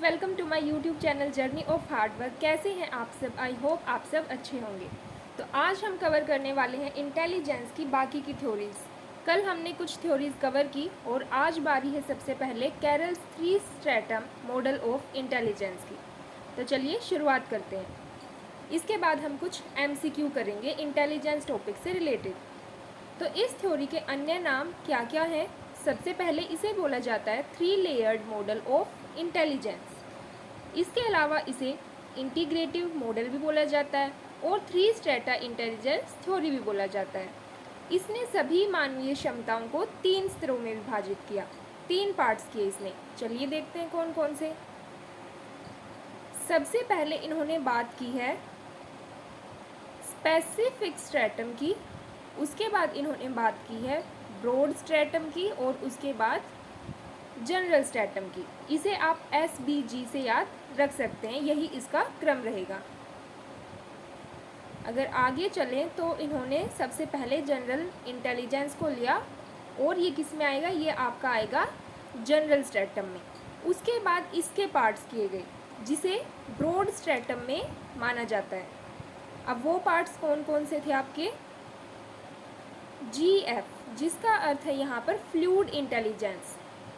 Welcome to my YouTube channel journey of hard work. कैसे हैं आप सब? आई होप आप सब अच्छे होंगे। तो आज हम कवर करने वाले हैं इंटेलिजेंस की बाकी की थ्योरीज। कल हमने कुछ थ्योरीज कवर की और आज बारी है सबसे पहले carols 3 stratum model of intelligence की। तो चलिए शुरुआत करते हैं। इसके बाद हम कुछ MCQ करेंगे इंटेलिजेंस टॉपिक से रिलेटेड। तो इस थ्योरी के अन्य नाम क्या क्या हैं? सबसे पहले इसे बोला जाता है 3 लेयर्ड मॉडल ऑफ इंटेलिजेंस। इसके अलावा इसे इंटीग्रेटिव मॉडल भी बोला जाता है और 3 स्ट्रेटा इंटेलिजेंस थ्योरी भी बोला जाता है। इसने सभी मानवीय क्षमताओं को 3 स्तरों में विभाजित किया, 3 पार्ट्स किए इसने। चलिए देखते हैं कौन कौन से। सबसे पहले इन्होंने बात की है स्पेसिफिक स्ट्रेटम की, उसके बाद इन्होंने बात की है ब्रॉड स्ट्रेटम की और उसके बाद जनरल स्ट्रेटम की। इसे आप SBG से याद रख सकते हैं, यही इसका क्रम रहेगा। अगर आगे चलें तो इन्होंने सबसे पहले जनरल इंटेलिजेंस को लिया और ये किस में आएगा? ये आपका आएगा जनरल स्ट्रेटम में। उसके बाद इसके पार्ट्स किए गए जिसे ब्रॉड स्ट्रेटम में माना जाता है। अब वो पार्ट्स कौन कौन से थे आपके? GF, जिसका अर्थ है यहाँ पर फ्लूइड इंटेलिजेंस,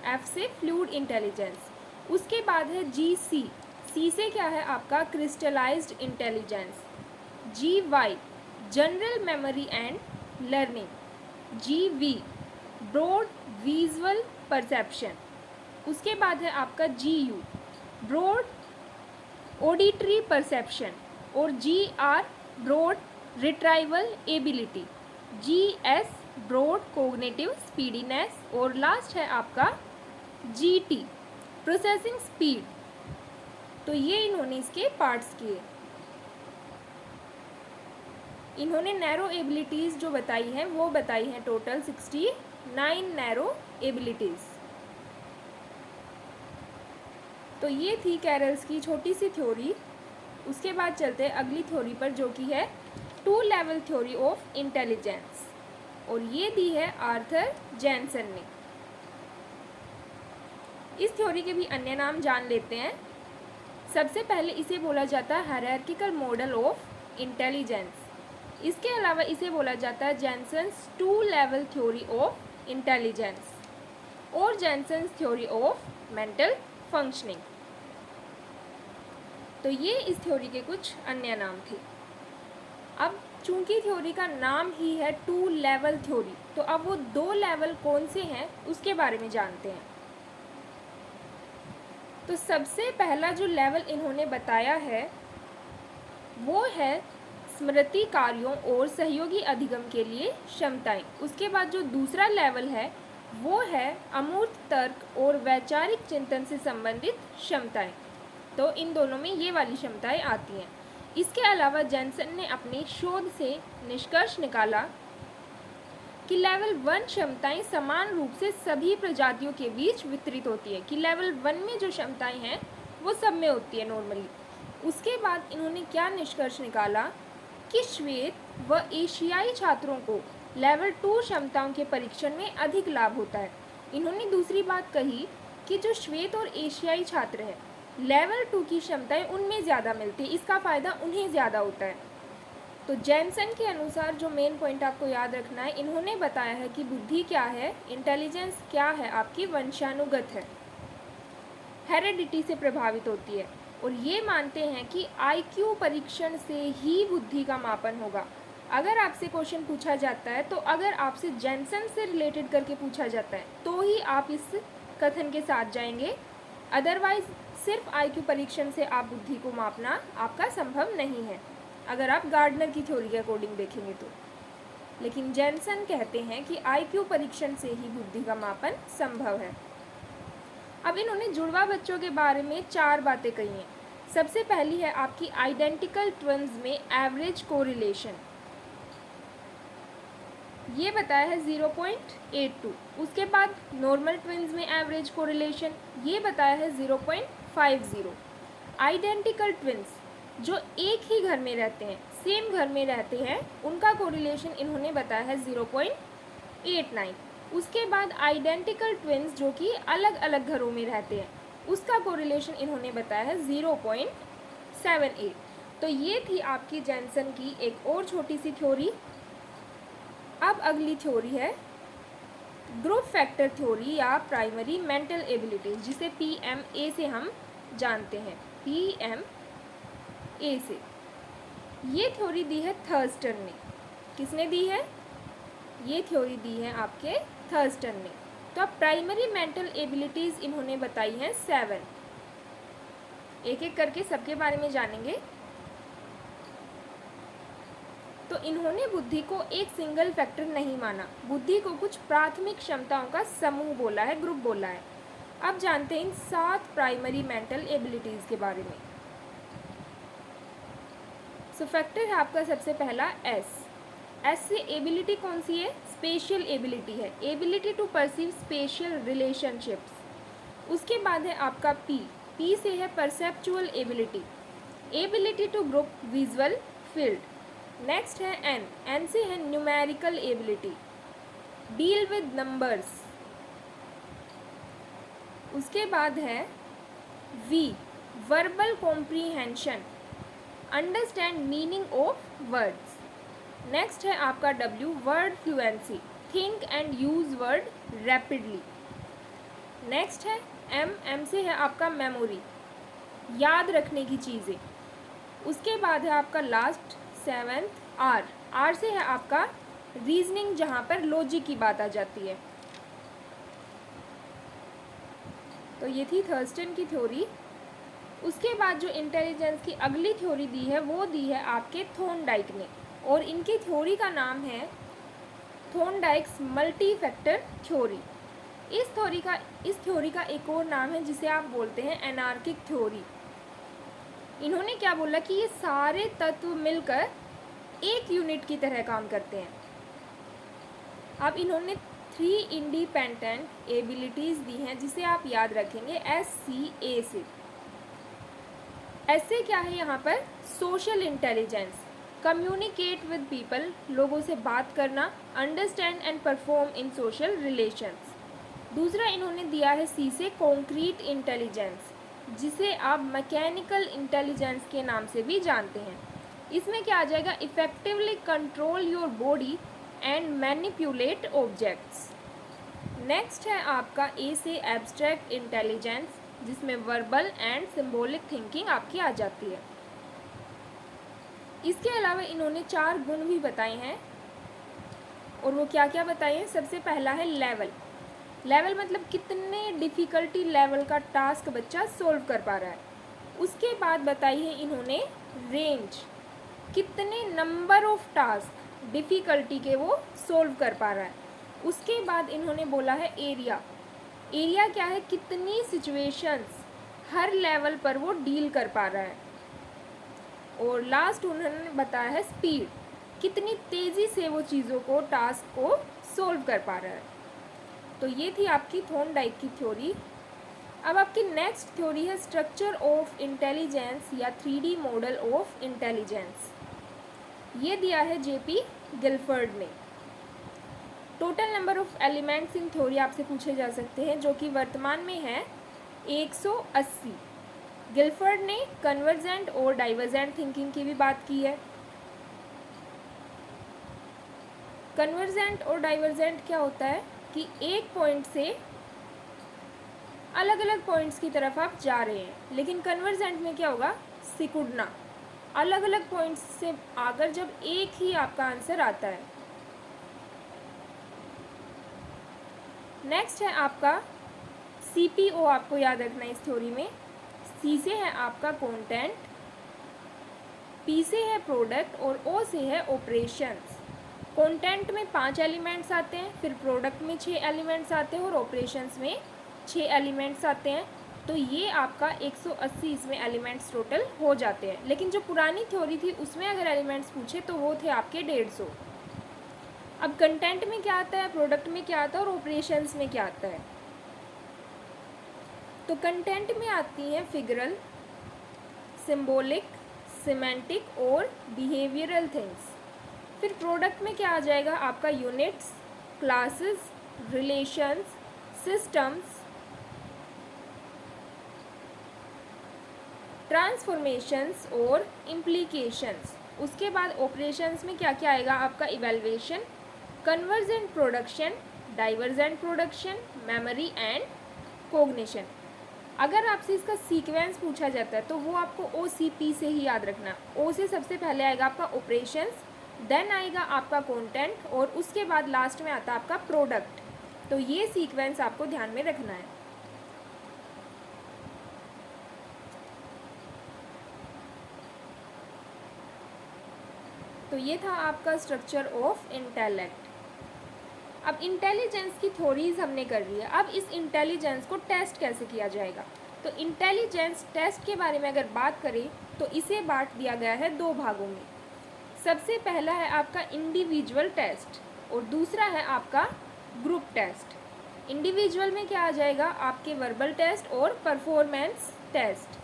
F से फ्लूइड इंटेलिजेंस। उसके बाद है GC, C से क्या है आपका? Crystallized intelligence. GY, general memory and learning. GV, broad visual perception. उसके बाद है आपका GU, ब्रॉड ऑडिटरी परसेप्शन। और GR, broad retrieval ability. GS, broad cognitive speediness. और लास्ट है आपका GT, प्रोसेसिंग स्पीड। तो ये इन्होंने इसके पार्ट्स किए। इन्होंने नैरो एबिलिटीज़ जो बताई हैं वो बताई हैं टोटल 69 नैरो एबिलिटीज़। तो ये थी कैरल्स की छोटी सी थ्योरी। उसके बाद चलते हैं अगली थ्योरी पर जो कि है 2 लेवल थ्योरी ऑफ इंटेलिजेंस, और ये दी है आर्थर जैनसन ने। इस थ्योरी के भी अन्य नाम जान लेते हैं। सबसे पहले इसे बोला जाता है हायरार्किकल मॉडल ऑफ इंटेलिजेंस। इसके अलावा इसे बोला जाता है जैनसन्स 2 लेवल थ्योरी ऑफ इंटेलिजेंस और जैनसन्स थ्योरी ऑफ मेंटल फंक्शनिंग। तो ये इस थ्योरी के कुछ अन्य नाम थे। अब चूंकि थ्योरी का नाम ही है 2 लेवल थ्योरी, तो अब वो 2 लेवल कौन से हैं उसके बारे में जानते हैं। तो सबसे पहला जो लेवल इन्होंने बताया है वो है स्मृति कार्यों और सहयोगी अधिगम के लिए क्षमताएं। उसके बाद जो दूसरा लेवल है वो है अमूर्त तर्क और वैचारिक चिंतन से संबंधित क्षमताएं। तो इन दोनों में ये वाली क्षमताएं आती हैं। इसके अलावा जैनसन ने अपने शोध से निष्कर्ष निकाला कि लेवल 1 क्षमताएं समान रूप से सभी प्रजातियों के बीच वितरित होती है, कि लेवल 1 में जो क्षमताएं हैं वो सब में होती है नॉर्मली। उसके बाद इन्होंने क्या निष्कर्ष निकाला कि श्वेत व एशियाई छात्रों को लेवल 2 क्षमताओं के परीक्षण में अधिक लाभ होता है। इन्होंने दूसरी बात कही कि जो श्वेत और एशियाई छात्र हैं लेवल 2 की क्षमताएं उनमें ज़्यादा मिलती है, इसका फ़ायदा उन्हें ज़्यादा होता है। तो जैनसन के अनुसार जो मेन पॉइंट आपको याद रखना है, इन्होंने बताया है कि बुद्धि क्या है, इंटेलिजेंस क्या है, आपकी वंशानुगत है, हेरेडिटी से प्रभावित होती है। और ये मानते हैं कि IQ परीक्षण से ही बुद्धि का मापन होगा। अगर आपसे क्वेश्चन पूछा जाता है तो अगर आपसे जैनसन से रिलेटेड करके पूछा जाता है तो ही आप इस कथन के साथ जाएंगे, अदरवाइज सिर्फ IQ परीक्षण से आप बुद्धि को मापना आपका संभव नहीं है अगर आप गार्डनर की थ्योरी के अकॉर्डिंग देखेंगे तो। लेकिन जैनसन कहते हैं कि IQ परीक्षण से ही बुद्धि का मापन संभव है। अब इन्होंने जुड़वा बच्चों के बारे में 4 बातें कही हैं। सबसे पहली है आपकी आइडेंटिकल ट्विन्स में एवरेज कोरिलेशन, ये बताया है 0.82। उसके बाद नॉर्मल ट्विन्स में एवरेज कोरिलेशन ये बताया है 0.50। आइडेंटिकल ट्विन्स जो एक ही घर में रहते हैं, सेम घर में रहते हैं, उनका कोरिलेशन इन्होंने बताया है 0.89। उसके बाद आइडेंटिकल ट्विन्स जो कि अलग अलग घरों में रहते हैं उसका कोरिलेशन इन्होंने बताया है 0.78। तो ये थी आपकी जैनसन की एक और छोटी सी थ्योरी। अब अगली थ्योरी है ग्रुप फैक्टर थ्योरी या प्राइमरी मेंटल एबिलिटीज, जिसे PMA से हम जानते हैं, PMA से। ये थ्योरी दी है थर्स्टन ने। किसने दी है? ये थ्योरी दी है आपके थर्स्टन ने। तो अब प्राइमरी मेंटल एबिलिटीज़ इन्होंने बताई हैं 7। एक एक करके सबके बारे में जानेंगे। तो इन्होंने बुद्धि को एक सिंगल फैक्टर नहीं माना, बुद्धि को कुछ प्राथमिक क्षमताओं का समूह बोला है, ग्रुप बोला है। अब जानते हैं इन 7 प्राइमरी मेंटल एबिलिटीज़ के बारे में। सो फैक्टर है आपका सबसे पहला एस से एबिलिटी कौन सी है? स्पेशियल एबिलिटी है, ability to perceive spatial relationships. उसके बाद है आपका पी से है perceptual ability, ability to group visual field. Next है एन से है numerical ability, deal with numbers. उसके बाद है V, verbal comprehension, understand meaning of words. Next है आपका W, word fluency, think and use word rapidly. Next है M से है आपका मेमोरी, याद रखने की चीज़ें। उसके बाद है आपका लास्ट 7th आर से है आपका रीजनिंग, जहाँ पर लॉजिक की बात आ जाती है। तो ये थी थर्स्टन की थ्योरी। उसके बाद जो इंटेलिजेंस की अगली थ्योरी दी है वो दी है आपके थॉर्नडाइक ने, और इनकी थ्योरी का नाम है थॉर्नडाइक्स मल्टी फैक्टर थ्योरी। इस थ्योरी का एक और नाम है जिसे आप बोलते हैं एनार्किक थ्योरी। इन्होंने क्या बोला कि ये सारे तत्व मिलकर एक यूनिट की तरह काम करते हैं। अब इन्होंने 3 इंडिपेंडेंट एबिलिटीज़ दी हैं जिसे आप याद रखेंगे SCA से। ऐसे क्या है यहाँ पर? Social intelligence, communicate with people, लोगों से बात करना, understand and perform in social relations. दूसरा इन्होंने दिया है C से कॉन्क्रीट इंटेलिजेंस, जिसे आप मैकेनिकल इंटेलिजेंस के नाम से भी जानते हैं। इसमें क्या आ जाएगा? Effectively control your body and manipulate objects. Next है आपका A से एब्स्ट्रैक्ट इंटेलिजेंस, जिसमें वर्बल एंड सिंबॉलिक थिंकिंग आपकी आ जाती है। इसके अलावा इन्होंने 4 गुण भी बताए हैं, और वो क्या क्या बताए हैं? सबसे पहला है लेवल मतलब कितने डिफ़िकल्टी लेवल का टास्क बच्चा सोल्व कर पा रहा है। उसके बाद बताई है इन्होंने रेंज, कितने नंबर ऑफ टास्क डिफ़िकल्टी के वो सोल्व कर पा रहा है। उसके बाद इन्होंने बोला है एरिया क्या है? कितनी सिचुएशंस हर लेवल पर वो डील कर पा रहा है। और लास्ट उन्होंने बताया है स्पीड, कितनी तेज़ी से वो चीज़ों को, टास्क को सोल्व कर पा रहा है। तो ये थी आपकी थॉर्नडाइक की थ्योरी। अब आपकी नेक्स्ट थ्योरी है स्ट्रक्चर ऑफ इंटेलिजेंस या 3D मॉडल ऑफ इंटेलिजेंस। ये दिया है JP गिलफर्ड ने। Total number of elements in theory आपसे पूछे जा सकते हैं, जो कि वर्तमान में है 180। गिलफर्ड ने कन्वर्जेंट और डाइवर्जेंट थिंकिंग की भी बात की है। कन्वर्जेंट और डाइवर्जेंट क्या होता है कि एक पॉइंट से अलग अलग पॉइंट्स की तरफ आप जा रहे हैं, लेकिन कन्वर्जेंट में क्या होगा? सिकुड़ना, अलग अलग पॉइंट्स से आकर जब एक ही आपका आंसर आता है। नेक्स्ट है आपका CPO, आपको याद रखना है इस थ्योरी में। C से है आपका कंटेंट, P से है प्रोडक्ट और O से है ऑपरेशंस। कंटेंट में 5 एलिमेंट्स आते हैं, फिर प्रोडक्ट में 6 एलिमेंट्स आते हैं और ऑपरेशंस में 6 एलिमेंट्स आते हैं। तो ये आपका 180 इसमें एलिमेंट्स टोटल हो जाते हैं। लेकिन जो पुरानी थ्योरी थी उसमें अगर एलिमेंट्स पूछे तो वो थे आपके 150। अब कंटेंट में क्या आता है, प्रोडक्ट में क्या आता है और ऑपरेशंस में क्या आता है? तो कंटेंट में आती हैं फिगरल, सिंबॉलिक, सिमेंटिक और बिहेवियरल थिंग्स। फिर प्रोडक्ट में क्या आ जाएगा? आपका units, classes, relations, systems, transformations और इम्प्लीकेशंस। उसके बाद ऑपरेशंस में क्या क्या आएगा आपका, evaluation, convergent production, divergent production, memory and cognition. अगर आपसे इसका सीक्वेंस पूछा जाता है तो वो आपको OCP से ही याद रखना। O से सबसे पहले आएगा आपका ऑपरेशंस, देन आएगा आपका कंटेंट और उसके बाद लास्ट में आता है आपका प्रोडक्ट। तो ये सीक्वेंस आपको ध्यान में रखना है। तो ये था आपका स्ट्रक्चर ऑफ इंटेलेक्ट। अब इंटेलिजेंस की थ्योरीज हमने कर ली है। अब इस इंटेलिजेंस को टेस्ट कैसे किया जाएगा, तो इंटेलिजेंस टेस्ट के बारे में अगर बात करें तो इसे बांट दिया गया है दो भागों में। सबसे पहला है आपका इंडिविजुअल टेस्ट और दूसरा है आपका ग्रुप टेस्ट। इंडिविजुअल में क्या आ जाएगा, आपके वर्बल टेस्ट और परफॉर्मेंस टेस्ट,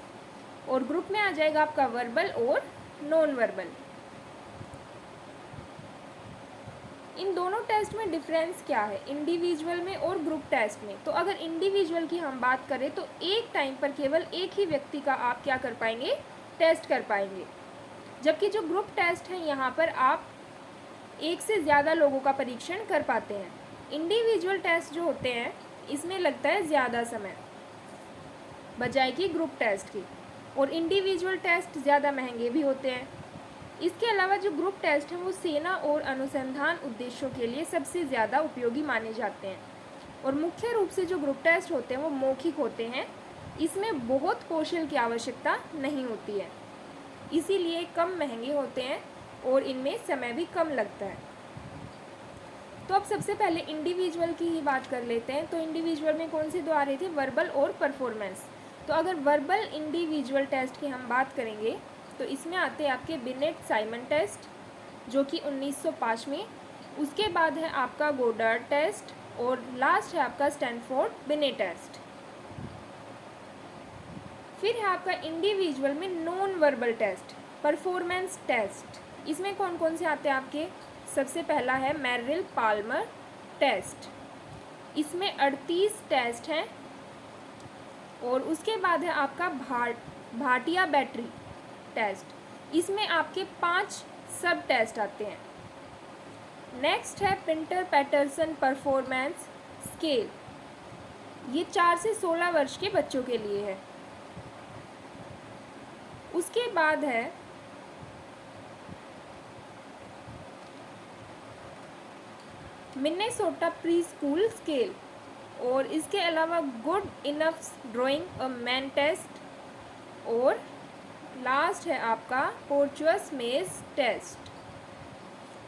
और ग्रुप में आ जाएगा आपका वर्बल और नॉन वर्बल। इन दोनों टेस्ट में डिफरेंस क्या है, इंडिविजुअल में और ग्रुप टेस्ट में। तो अगर इंडिविजुअल की हम बात करें तो एक टाइम पर केवल एक ही व्यक्ति का आप क्या कर पाएंगे, टेस्ट कर पाएंगे। जबकि जो ग्रुप टेस्ट है यहाँ पर आप एक से ज़्यादा लोगों का परीक्षण कर पाते हैं। इंडिविजुअल टेस्ट जो होते हैं इसमें लगता है ज़्यादा समय बजाय कि ग्रुप टेस्ट की, और इंडिविजुअल टेस्ट ज़्यादा महंगे भी होते हैं। इसके अलावा जो ग्रुप टेस्ट हैं वो सेना और अनुसंधान उद्देश्यों के लिए सबसे ज़्यादा उपयोगी माने जाते हैं, और मुख्य रूप से जो ग्रुप टेस्ट होते हैं वो मौखिक होते हैं। इसमें बहुत कौशल की आवश्यकता नहीं होती है, इसीलिए कम महंगे होते हैं और इनमें समय भी कम लगता है। तो अब सबसे पहले इंडिविजुअल की ही बात कर लेते हैं। तो इंडिविजुअल में कौन से दो आ रहे थे, वर्बल और परफॉर्मेंस। तो अगर वर्बल इंडिविजुअल टेस्ट की हम बात करेंगे तो इसमें आते हैं आपके बिनेट साइमन टेस्ट जो कि 1905 में, उसके बाद है आपका गोडार्ड टेस्ट और लास्ट है आपका स्टैनफोर्ड बिनेट टेस्ट। फिर है आपका इंडिविजुअल में non verbal test, performance test. इसमें कौन कौन से आते हैं आपके, सबसे पहला है मेरिल पाल्मर टेस्ट, इसमें 38 टेस्ट हैं, और उसके बाद है आपका भाटिया बैटरी टेस्ट, इसमें आपके 5 सब टेस्ट आते हैं। नेक्स्ट है पिंटर पैटरसन परफॉर्मेंस स्केल, ये 4 से 16 वर्ष के बच्चों के लिए है। उसके बाद है मिनेसोटा प्री स्कूल स्केल, और इसके अलावा good enough drawing a man test, और लास्ट है आपका पोर्चुअस मेज टेस्ट।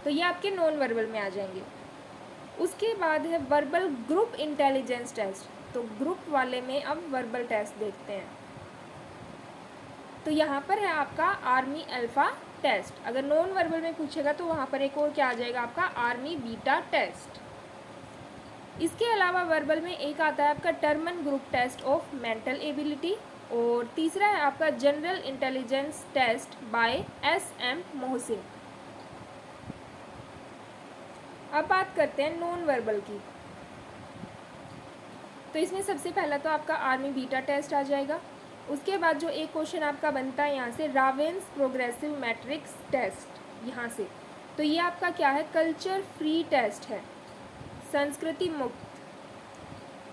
तो ये आपके नॉन वर्बल में आ जाएंगे। उसके बाद है वर्बल ग्रुप इंटेलिजेंस टेस्ट, तो ग्रुप वाले में अब वर्बल टेस्ट देखते हैं। तो यहाँ पर है आपका आर्मी अल्फा टेस्ट। अगर नॉन वर्बल में पूछेगा तो वहाँ पर एक और क्या आ जाएगा आपका, आर्मी बीटा टेस्ट। इसके अलावा वर्बल में एक आता है आपका Terman group test of mental ability, और तीसरा है आपका general intelligence test by SM Mohsin. अब बात करते हैं नॉन वर्बल की। तो इसमें सबसे पहला तो आपका आर्मी बीटा टेस्ट आ जाएगा। उसके बाद जो एक क्वेश्चन आपका बनता है यहाँ से, रावेंस प्रोग्रेसिव मैट्रिक्स टेस्ट, यहाँ से तो ये आपका क्या है, कल्चर फ्री टेस्ट है, संस्कृति मुक्त।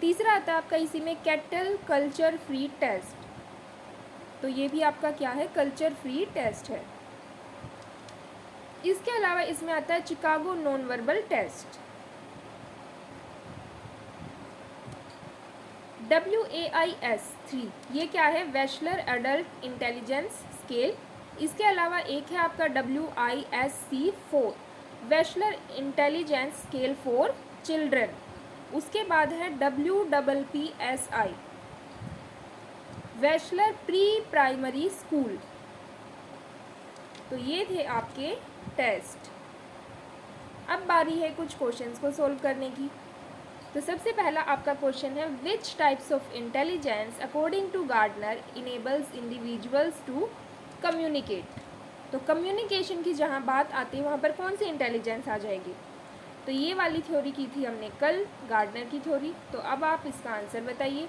तीसरा आता है आपका इसी में कैटल कल्चर फ्री टेस्ट, तो ये भी आपका क्या है, कल्चर फ्री टेस्ट है। इसके अलावा इसमें आता है Chicago non verbal test, WAIS 3, ये क्या है, वेशलर एडल्ट इंटेलिजेंस स्केल। इसके अलावा एक है आपका WISC 4, Wechsler intelligence scale for children. उसके बाद है WPPSI, Wechsler pre primary school. तो ये थे आपके टेस्ट। अब बारी है कुछ क्वेश्चंस को सोल्व करने की। तो सबसे पहला आपका क्वेश्चन है, which types of intelligence according to Gardner enables individuals to communicate. तो कम्युनिकेशन की जहाँ बात आती है वहाँ पर कौन सी इंटेलिजेंस आ जाएगी, तो ये वाली थ्योरी की थी हमने कल, गार्डनर की थ्योरी। तो अब आप इसका आंसर बताइए,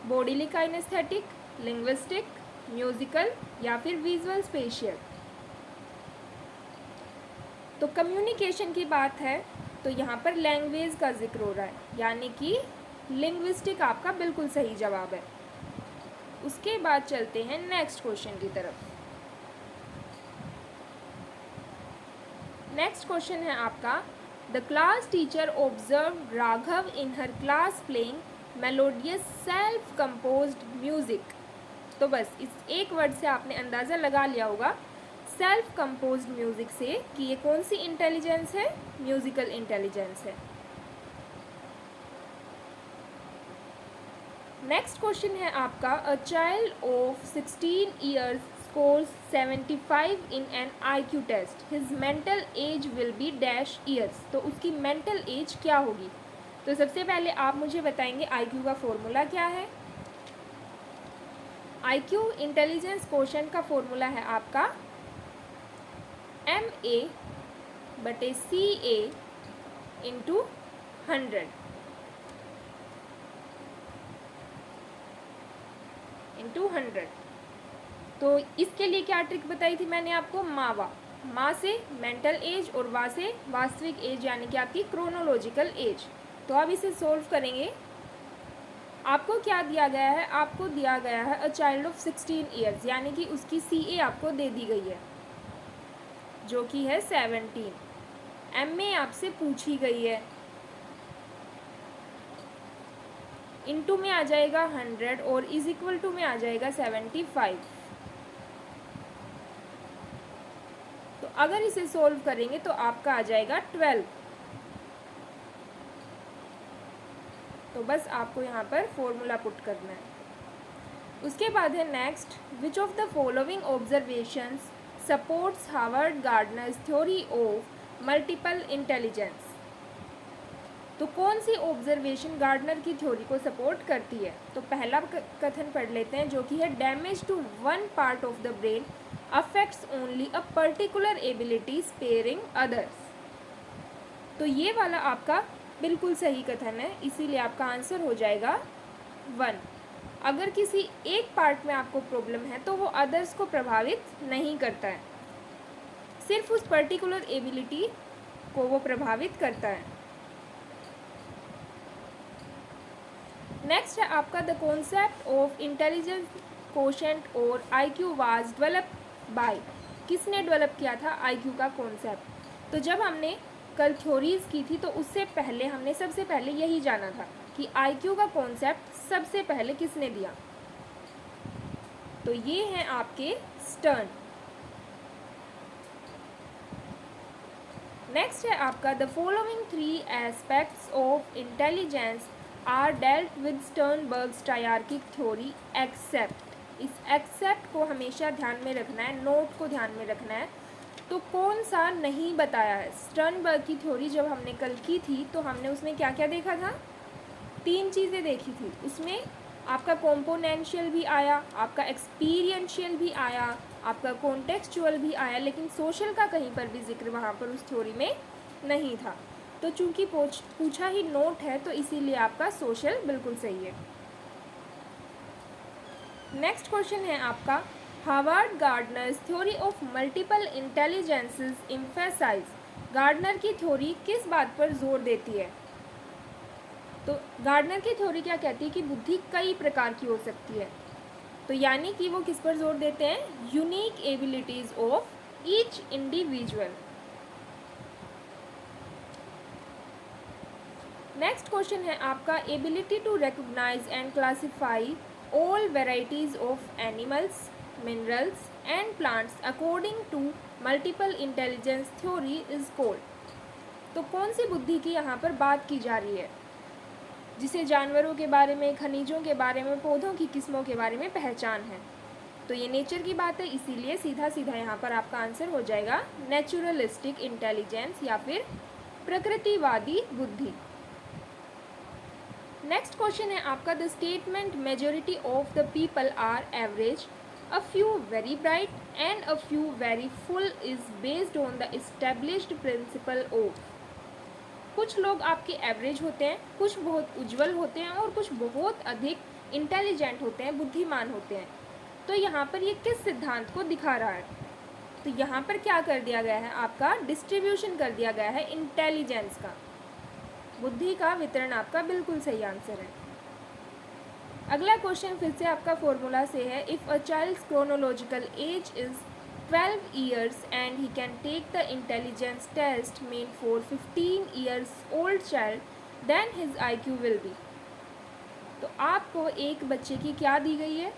बॉडीली काइनेस्थेटिक, लिंग्विस्टिक म्यूजिकल या फिर विजुअल स्पेशियल। तो कम्युनिकेशन की बात है तो यहाँ पर लैंग्वेज का जिक्र हो रहा है, यानी कि लिंग्विस्टिक आपका बिल्कुल सही जवाब है। उसके बाद चलते हैं नेक्स्ट क्वेश्चन की तरफ। नेक्स्ट क्वेश्चन है आपका, the class teacher observe Raghav in her class playing melodious self composed music. तो बस इस एक वर्ड से आपने अंदाज़ा लगा लिया होगा सेल्फ कंपोज्ड म्यूजिक से कि ये कौन सी इंटेलिजेंस है, म्यूजिकल इंटेलिजेंस है। नेक्स्ट क्वेश्चन है आपका, a child of 16 years scores 75 in an IQ test, his mental age will be dash years. तो उसकी मेंटल एज क्या होगी? तो सबसे पहले आप मुझे बताएंगे IQ का फॉर्मूला क्या है। IQ इंटेलिजेंस क्वोशेंट का फॉर्मूला है आपका MA/CA इंटू 100 इंटू 100। तो इसके लिए क्या ट्रिक बताई थी मैंने आपको, माँ से मेंटल एज और वा से वास्तविक एज, यानी कि आपकी क्रोनोलॉजिकल एज। तो अब इसे सोल्व करेंगे। आपको क्या दिया गया है, आपको दिया गया है अ चाइल्ड ऑफ 16 ईयर्स, यानी कि उसकी CA आपको दे दी गई है जो कि है 17। MA आपसे पूछी गई है, इनटू में आ जाएगा 100 और इज इक्वल टू में आ जाएगा 75। तो अगर इसे सोल्व करेंगे तो आपका आ जाएगा 12। तो बस आपको यहाँ पर फॉर्मूला पुट करना है। उसके बाद है next, which of the following observations supports Harvard Gardner's theory of multiple intelligence. तो कौन सी ऑब्जर्वेशन गार्डनर की थ्योरी को सपोर्ट करती है? तो पहला कथन पढ़ लेते हैं जो कि है, damage to one part of the brain affects only a particular ability sparing others. तो ये वाला आपका बिल्कुल सही कथन है, इसीलिए आपका आंसर हो जाएगा 1। अगर किसी एक पार्ट में आपको प्रॉब्लम है तो वो अदर्स को प्रभावित नहीं करता है, सिर्फ उस पर्टिकुलर एबिलिटी को वो प्रभावित करता है। नेक्स्ट है आपका, the concept of intelligence quotient और IQ वाज डेवलप बाय। किसने डेवलप किया था IQ का कॉन्सेप्ट? तो जब हमने कल थ्योरीज की थी तो उससे पहले हमने सबसे पहले यही जाना था कि IQ का कॉन्सेप्ट सबसे पहले किसने दिया। तो ये हैं आपके स्टर्न। नेक्स्ट है आपका, the following 3 aspects of intelligence are dealt with Sternberg's triarchic theory except. इस एक्सेप्ट को हमेशा ध्यान में रखना है, नोट को ध्यान में रखना है। तो कौन सा नहीं बताया है? स्टर्नबर्ग की थ्योरी जब हमने कल की थी तो हमने उसमें क्या क्या देखा था? 3 चीज़ें देखी थी। उसमें आपका कॉम्पोनेंशियल भी आया, आपका एक्सपीरियंशियल भी आया, आपका कॉन्टेक्चुअल भी आया, लेकिन सोशल का कहीं पर भी जिक्र वहाँ पर उस थ्योरी में नहीं था। तो चूंकि पूछा ही नोट है तो इसीलिए आपका सोशल बिल्कुल सही है। नेक्स्ट क्वेश्चन है आपका, Harvard Gardner's theory of multiple intelligences emphasize. Gardner की थ्योरी किस बात पर जोर देती है? तो गार्डनर की थ्योरी क्या कहती है कि बुद्धि कई प्रकार की हो सकती है। तो यानी कि वो किस पर जोर देते हैं? Unique abilities of each individual. Next question है आपका, ability to recognize and classify all varieties of animals, minerals and plants according to multiple intelligence theory is called. तो कौन सी बुद्धि की यहाँ पर बात की जा रही है, जिसे जानवरों के बारे में, खनिजों के बारे में, पौधों की किस्मों के बारे में पहचान है? तो ये नेचर की बात है, इसीलिए सीधा सीधा यहाँ पर आपका आंसर हो जाएगा नेचुरलिस्टिक इंटेलिजेंस या फिर प्रकृतिवादी बुद्धि। नेक्स्ट क्वेश्चन है आपका, the statement majority of the people are average, a few very bright and a few very full is based on the established principle of. कुछ लोग आपके एवरेज होते हैं, कुछ बहुत उज्जवल होते हैं और कुछ बहुत अधिक इंटेलिजेंट होते हैं, बुद्धिमान होते हैं। तो यहाँ पर ये किस सिद्धांत को दिखा रहा है? तो यहाँ पर क्या कर दिया गया है, आपका डिस्ट्रीब्यूशन कर दिया गया है इंटेलिजेंस का, बुद्धि का वितरण आपका बिल्कुल सही आंसर है। अगला क्वेश्चन फिर से आपका फॉर्मूला से है, if a child's chronological age is 12 years and he can take the intelligence test made for 15 years old child, then his IQ will be। तो आपको एक बच्चे की क्या दी गई है,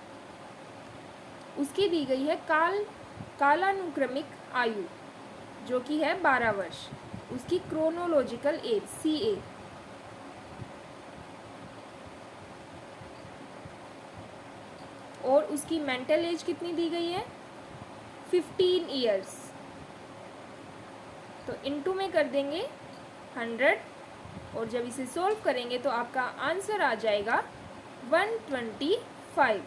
उसकी दी गई है कालानुक्रमिक आयु जो कि है 12 वर्ष, उसकी क्रोनोलॉजिकल एज CA, और उसकी मेंटल एज कितनी दी गई है 15 ईयर्स। तो इनटू में कर देंगे 100 और जब इसे सॉल्व करेंगे तो आपका आंसर आ जाएगा 125।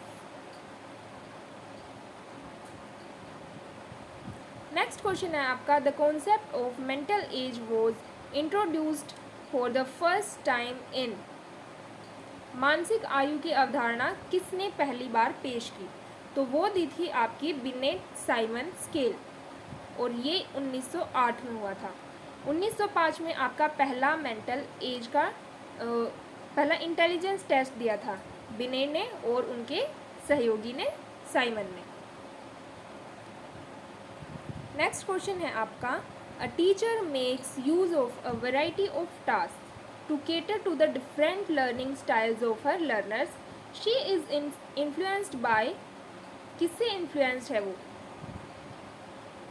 नेक्स्ट क्वेश्चन है आपका, the concept of mental as was introduced for the first time in. मानसिक आयु की अवधारणा किसने पहली बार पेश की? तो वो दी थी आपकी बिनेट साइमन स्केल, और ये 1908 में हुआ था। 1905 में आपका पहला मेंटल एज का पहला इंटेलिजेंस टेस्ट दिया था बिनेट ने और उनके सहयोगी ने साइमन ने। नेक्स्ट क्वेश्चन है आपका, a teacher makes use of a variety of task to cater to the different learning styles of her learners, she is influenced by. किससे इन्फ्लुएंस्ड है वो?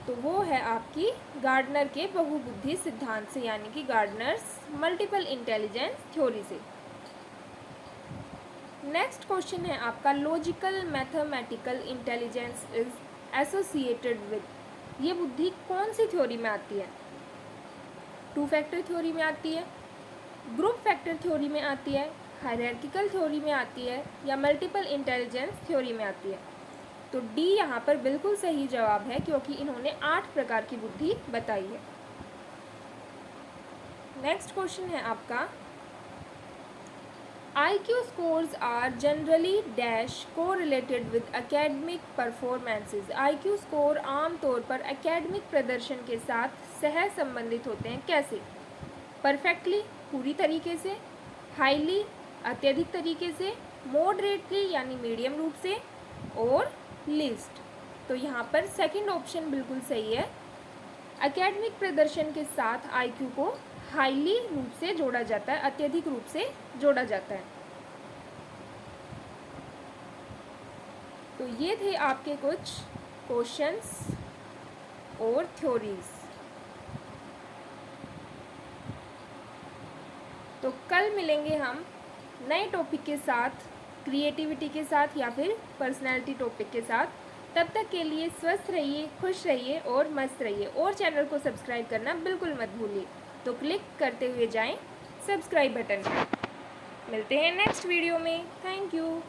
तो वो है आपकी गार्डनर के बहुबुद्धि सिद्धांत से, यानी कि गार्डनर्स मल्टीपल इंटेलिजेंस थ्योरी से। नेक्स्ट क्वेश्चन है आपका, logical mathematical intelligence is associated with. ये बुद्धि कौन सी थ्योरी में आती है? 2 फैक्टर थ्योरी में आती है, ग्रुप फैक्टर थ्योरी में आती है, हायरार्किकल थ्योरी में आती है, या मल्टीपल इंटेलिजेंस थ्योरी में आती है? तो डी यहाँ पर बिल्कुल सही जवाब है, क्योंकि इन्होंने 8 प्रकार की बुद्धि बताई है। नेक्स्ट क्वेश्चन है आपका, IQ scores are generally dash correlated with academic performances। IQ score आमतौर पर एकेडमिक प्रदर्शन के साथ सह संबंधित होते हैं। कैसे? परफेक्टली पूरी तरीके से, हाईली अत्यधिक तरीके से, मॉडरेटली यानी मीडियम रूप से, और लिस्ट। तो यहाँ पर सेकंड ऑप्शन बिल्कुल सही है, एकेडमिक प्रदर्शन के साथ IQ को हाईली रूप से जोड़ा जाता है, अत्यधिक रूप से जोड़ा जाता है। तो ये थे आपके कुछ क्वेश्चंस और थ्योरीज। तो कल मिलेंगे हम नए टॉपिक के साथ, क्रिएटिविटी के साथ या फिर पर्सनैलिटी टॉपिक के साथ। तब तक के लिए स्वस्थ रहिए, खुश रहिए और मस्त रहिए, और चैनल को सब्सक्राइब करना बिल्कुल मत भूलिए। तो क्लिक करते हुए जाएं सब्सक्राइब बटन पर। मिलते हैं नेक्स्ट वीडियो में। Thank you.